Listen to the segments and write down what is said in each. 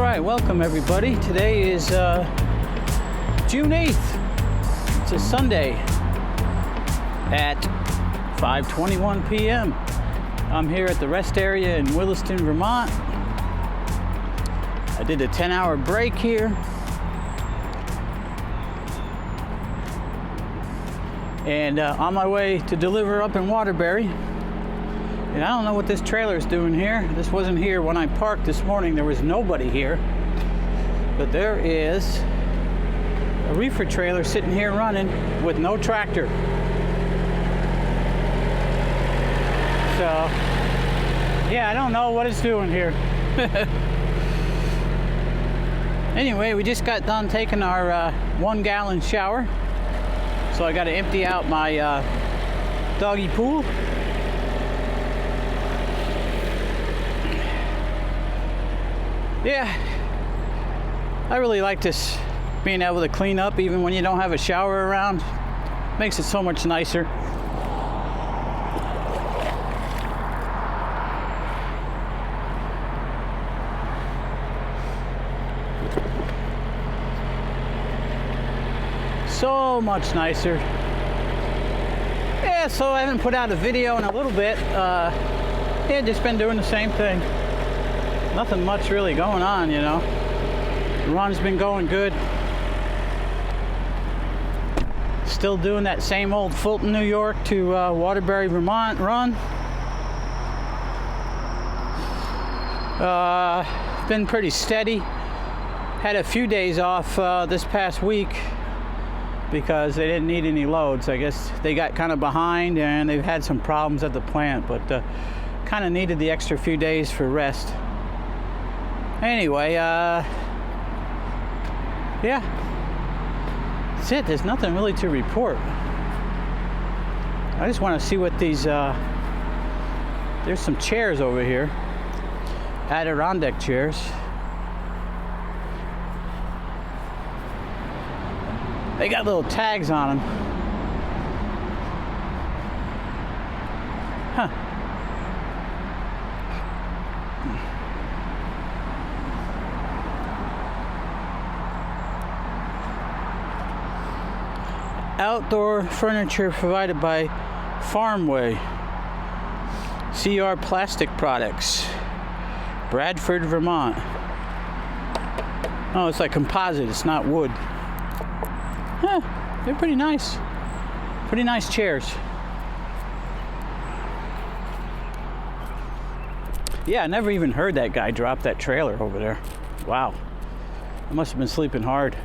right, welcome everybody. Today is June 8th. It's a Sunday at 5:21 p.m. I'm here at the rest area in Williston, Vermont. I did a 10-hour break here. And on my way to deliver up in Waterbury. And I don't know what this trailer is doing here. This wasn't here when I parked this morning. There was nobody here. But there is a reefer trailer sitting here running with no tractor. So, yeah, I don't know what it's doing here. Anyway, we just got done taking our 1-gallon shower. So I got to empty out my doggy pool. Yeah, I really like this, being able to clean up even when you don't have a shower around. Makes it so much nicer. So much nicer. Yeah, so I haven't put out a video in a little bit. Yeah, just been doing the same thing. Nothing much really going on, you know. The run's been going good. Still doing that same old Fulton, New York to Waterbury, Vermont run. Been pretty steady. Had a few days off this past week because they didn't need any loads. I guess they got kind of behind and they've had some problems at the plant, but kind of needed the extra few days for rest. Anyway, yeah, that's it. There's nothing really to report. I just want to see what these, there's some chairs over here, Adirondack chairs. They got little tags on them. Huh. Outdoor furniture provided by Farmway. CR Plastic Products. Bradford, Vermont. Oh, it's like composite. It's not wood. Huh, they're pretty nice. Pretty nice chairs. Yeah, I never even heard that guy drop that trailer over there. Wow. I must have been sleeping hard.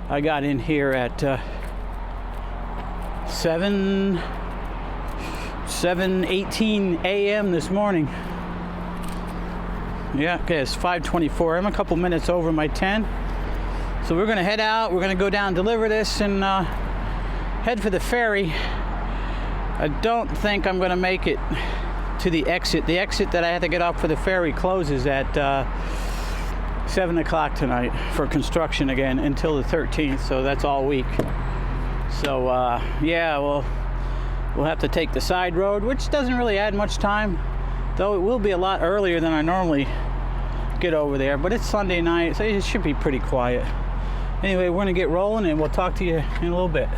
I got in here at 7:18 a.m. this morning. Yeah, okay, it's 5:24. I'm a couple minutes over my 10. So we're gonna head out. We're gonna go down, deliver this, and head for the ferry. I don't think I'm gonna make it to the exit. The exit that I have to get off for the ferry closes at 7 o'clock tonight for construction again until the 13th. So that's all week. So yeah, we'll have to take the side road, which doesn't really add much time, though it will be a lot earlier than I normally get over there. But it's Sunday night, so it should be pretty quiet. Anyway, we're gonna get rolling and we'll talk to you in a little bit.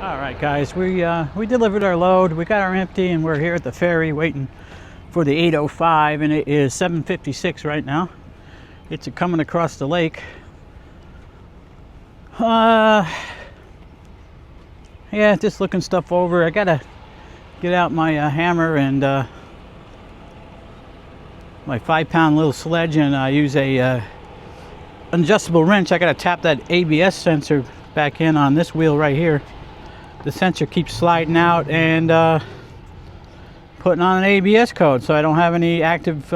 All right, guys, we delivered our load. We got our empty, and we're here at the ferry waiting for the 8:05, and it is 7:56 right now. It's coming across the lake. Yeah, just looking stuff over. I gotta get out my hammer and my 5-pound little sledge, and I use a adjustable wrench. I gotta tap that ABS sensor back in on this wheel right here. The sensor keeps sliding out and putting on an ABS code, so I don't have any active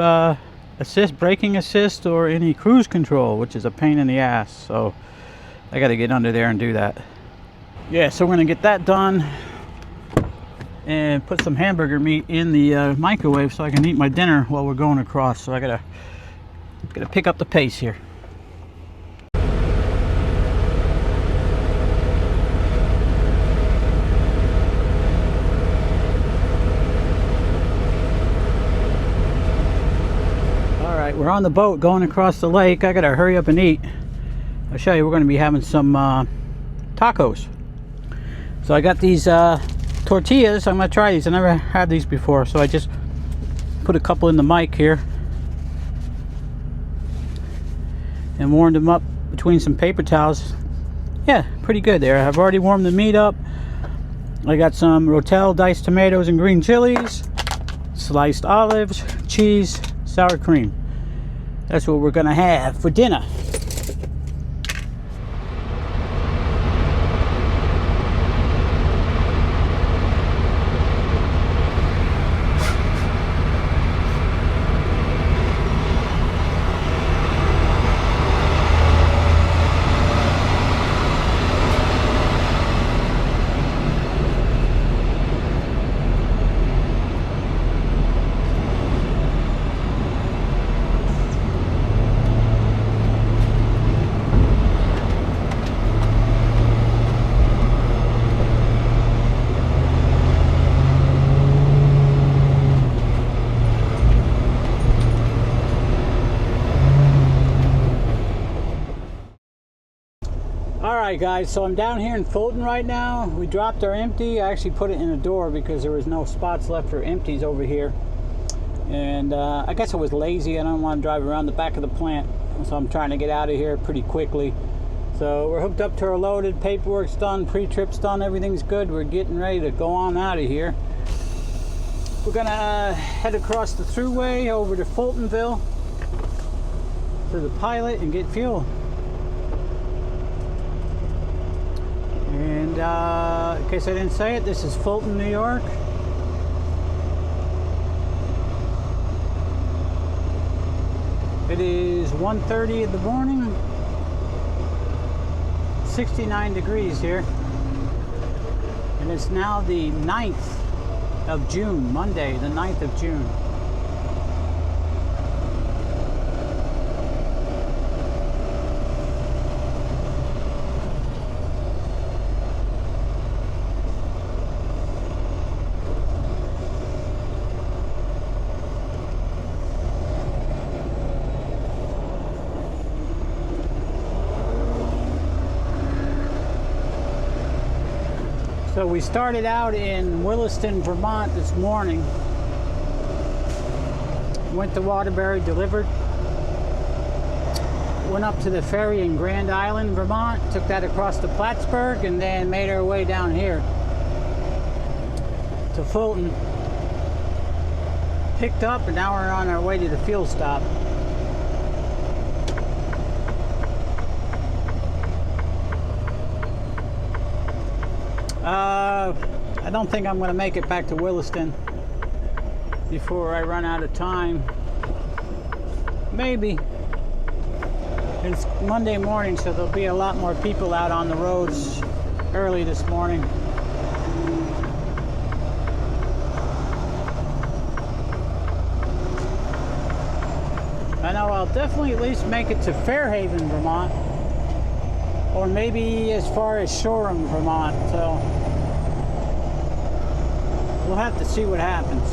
braking assist or any cruise control, which is a pain in the ass. So I got to get under there and do that. Yeah, so we're gonna get that done and put some hamburger meat in the microwave so I can eat my dinner while we're going across. So I gotta pick up the pace here. We're on the boat going across the lake. I gotta hurry up and eat. I'll show you, we're gonna be having some tacos. So I got these tortillas. I'm gonna try these. I never had these before, so I just put a couple in the mic here and warmed them up between some paper towels. Yeah, pretty good there. I've already warmed the meat up. I got some rotel, diced tomatoes and green chilies, sliced olives, cheese, sour cream. That's what we're gonna have for dinner. Alright guys, so I'm down here in Fulton right now. We dropped our empty. I actually put it in a door because there was no spots left for empties over here. And I guess I was lazy. I don't want to drive around the back of the plant. So I'm trying to get out of here pretty quickly. So we're hooked up to our loaded, paperwork's done, pre-trip's done, everything's good. We're getting ready to go on out of here. We're gonna head across the thruway over to Fultonville to the Pilot and get fuel. And in case I didn't say it, this is Fulton, New York. It is 1:30 in the morning. 69 degrees here. And it's now the 9th of June, Monday, the 9th of June. So we started out in Williston, Vermont this morning. Went to Waterbury, delivered. Went up to the ferry in Grand Island, Vermont. Took that across to Plattsburgh and then made our way down here to Fulton. Picked up and now we're on our way to the fuel stop. I don't think I'm going to make it back to Williston before I run out of time. Maybe. It's Monday morning, so there'll be a lot more people out on the roads early this morning. I know I'll definitely at least make it to Fairhaven, Vermont. Or maybe as far as Shoreham, Vermont. So we'll have to see what happens.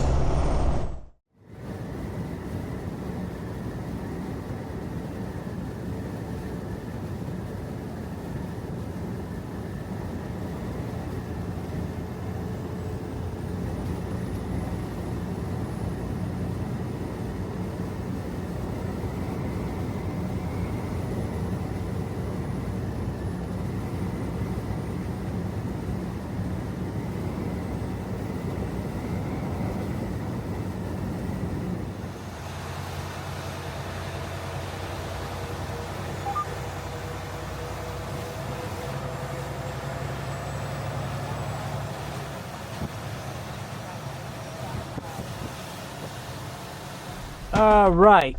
All right,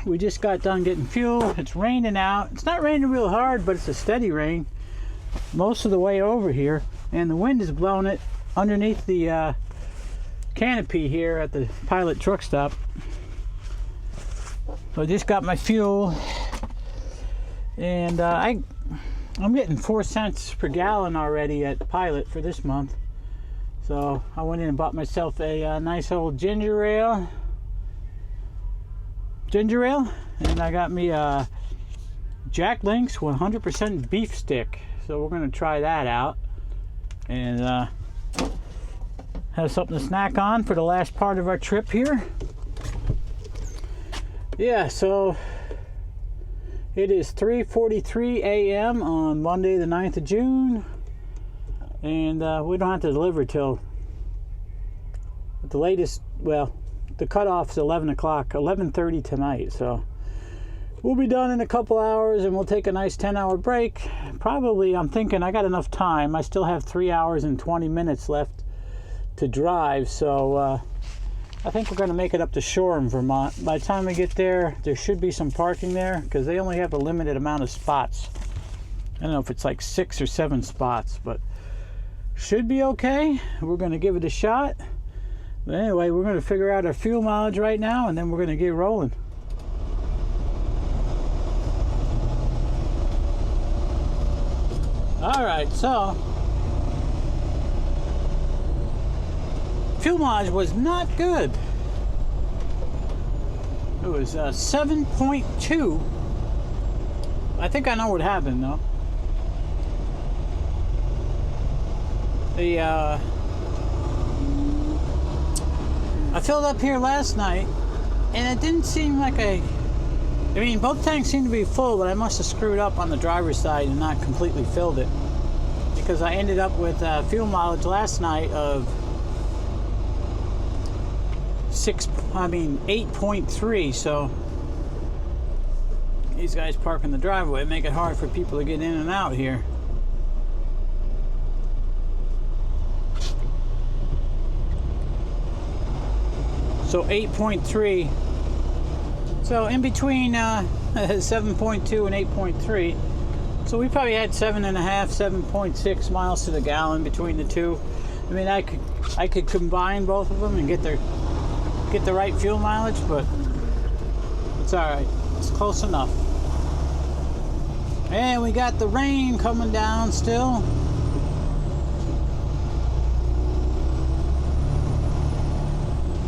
we just got done getting fuel. It's raining out. It's not raining real hard, but it's a steady rain most of the way over here, and the wind is blowing it underneath the canopy here at the Pilot truck stop. So I just got my fuel, and I'm getting 4 cents per gallon already at Pilot for this month. So I went in and bought myself a nice old ginger ale, and I got me a Jack Link's 100% beef stick. So we're going to try that out and have something to snack on for the last part of our trip here. Yeah, so it is 3:43 a.m. on Monday the 9th of June, and we don't have to deliver till at the latest, well, the cutoff is 11 o'clock, 11:30 tonight, so we'll be done in a couple hours, and we'll take a nice 10-hour break. Probably, I'm thinking I got enough time. I still have 3 hours and 20 minutes left to drive, so I think we're going to make it up to Shoreham, Vermont. By the time we get there, there should be some parking there, because they only have a limited amount of spots. I don't know if it's like 6 or 7 spots, but should be okay. We're going to give it a shot. But anyway, we're going to figure out our fuel mileage right now, and then we're going to get rolling. All right, so fuel mileage was not good. It was 7.2. I think I know what happened though. I filled up here last night, and it didn't seem like I mean, both tanks seemed to be full, but I must have screwed up on the driver's side and not completely filled it, because I ended up with fuel mileage last night of 8.3. So these guys park in the driveway, make it hard for people to get in and out here. So 8.3. So in between 7.2 and 8.3. So we probably had 7.6 miles to the gallon between the two. I mean, I could combine both of them and get the right fuel mileage, but it's all right. It's close enough. And we got the rain coming down still.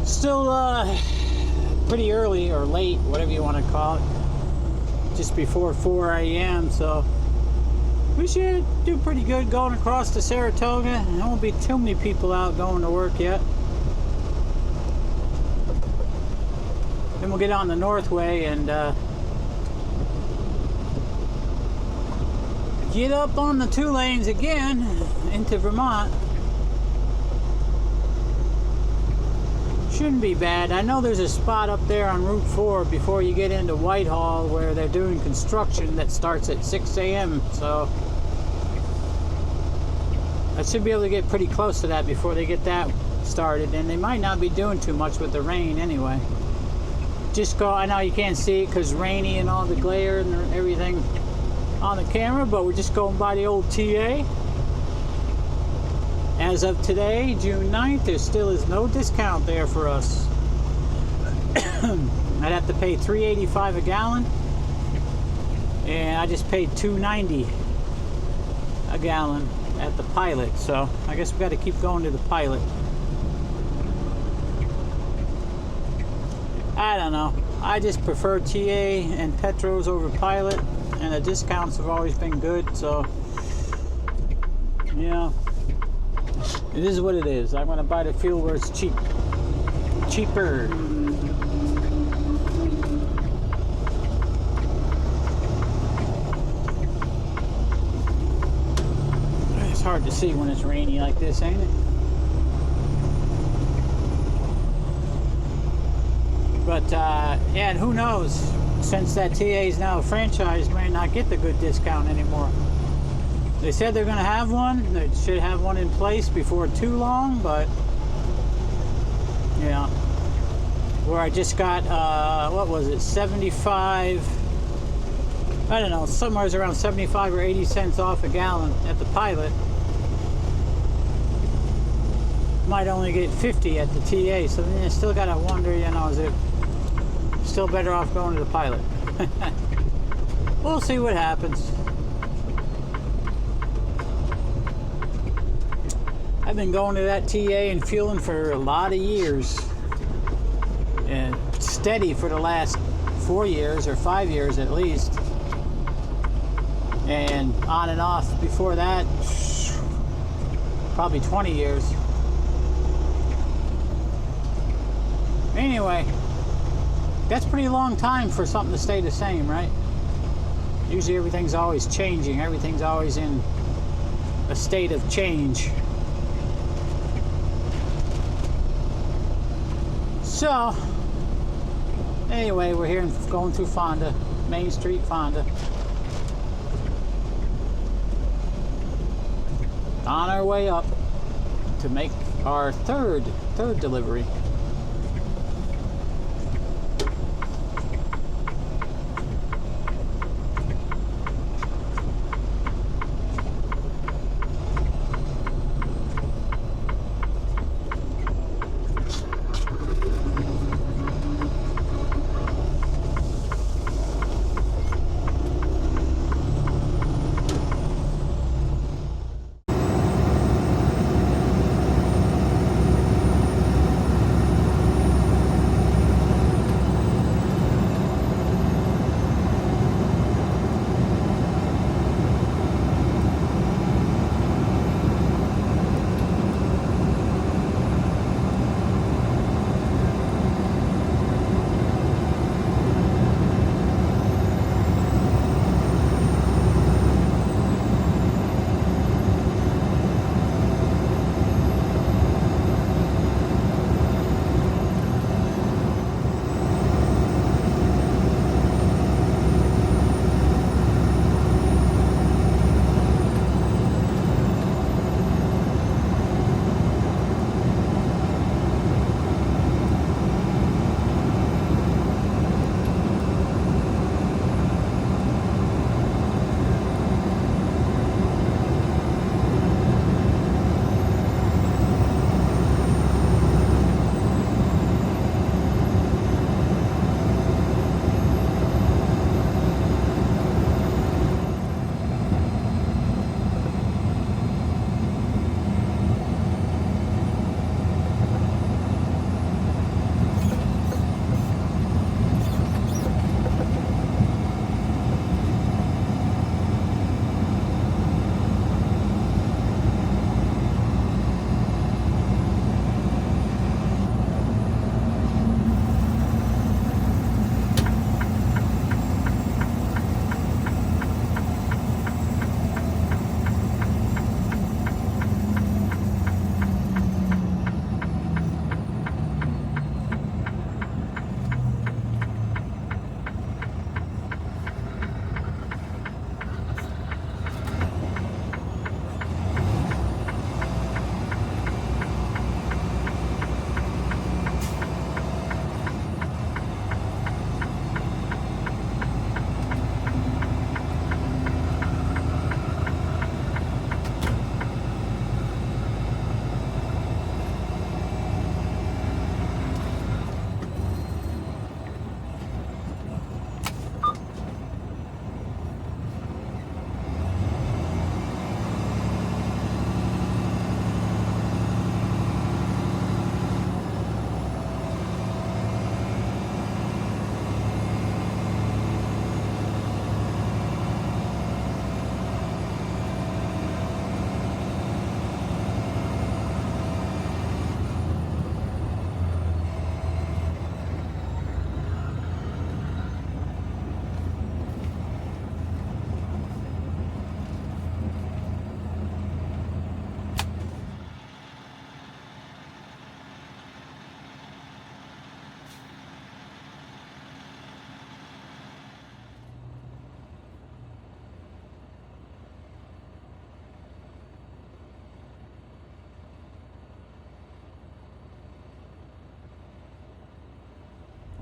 Still pretty early or late, whatever you want to call it. Just before 4 a.m. So we should do pretty good going across to Saratoga. There won't be too many people out going to work yet. Then we'll get on the Northway and get up on the 2 lanes again into Vermont. Shouldn't be bad. I know there's a spot up there on Route 4 before you get into Whitehall where they're doing construction that starts at 6 a.m. So I should be able to get pretty close to that before they get that started, and they might not be doing too much with the rain anyway. Just go, I know you can't see it because rainy and all the glare and everything on the camera, but we're just going by the old TA. As of today, June 9th, there still is no discount there for us. I'd have to pay $3.85 a gallon, and I just paid $2.90 a gallon at the Pilot, so I guess we got to keep going to the Pilot. I don't know. I just prefer TA and Petros over Pilot, and the discounts have always been good, so yeah. It is what it is. I'm going to buy the fuel where it's cheap. Cheaper. It's hard to see when it's rainy like this, ain't it? But, yeah, and who knows? Since that TA is now a franchise, may not get the good discount anymore. They said they're going to have one. They should have one in place before too long, but yeah. where I just got, what was it, 75, I don't know, somewhere around 75 or 80 cents off a gallon at the Pilot. Might only get 50 at the TA, so then you still gotta wonder, you know, is it still better off going to the Pilot? We'll see what happens. I've been going to that TA and fueling for a lot of years, and steady for the last 4 years or 5 years at least, and on and off before that, probably 20 years. Anyway, that's a pretty long time for something to stay the same, right? Usually everything's always changing. Everything's always in a state of change. So, anyway, we're here going through Fonda, Main Street, Fonda. On our way up to make our third delivery.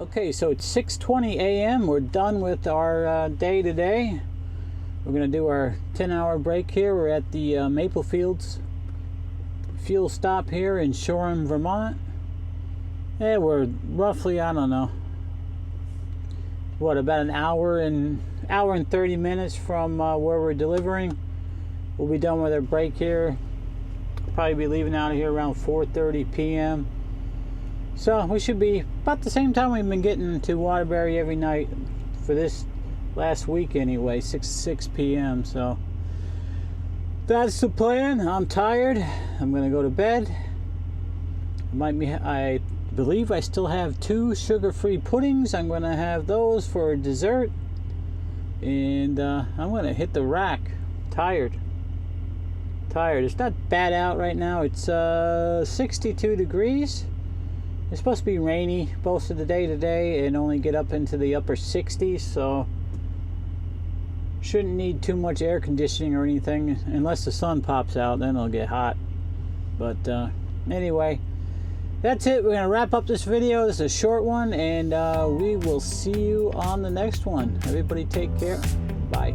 Okay, so it's 6:20 a.m. We're done with our day today. We're going to do our 10-hour break here. We're at the Maple Fields fuel stop here in Shoreham, Vermont. And we're roughly, I don't know, what, about an hour and 30 minutes from where we're delivering. We'll be done with our break here. Probably be leaving out of here around 4:30 p.m. So we should be about the same time we've been getting to Waterbury every night for this last week anyway, 6 p.m. So that's the plan. I'm tired. I'm gonna go to bed. I believe I still have 2 sugar-free puddings. I'm gonna have those for dessert, and I'm gonna hit the rack. Tired. It's not bad out right now. It's 62 degrees. It's supposed to be rainy most of the day today and only get up into the upper 60s, so shouldn't need too much air conditioning or anything unless the sun pops out, then it'll get hot. But anyway, that's it. We're gonna wrap up this video. This is a short one, and we will see you on the next one. Everybody take care. Bye.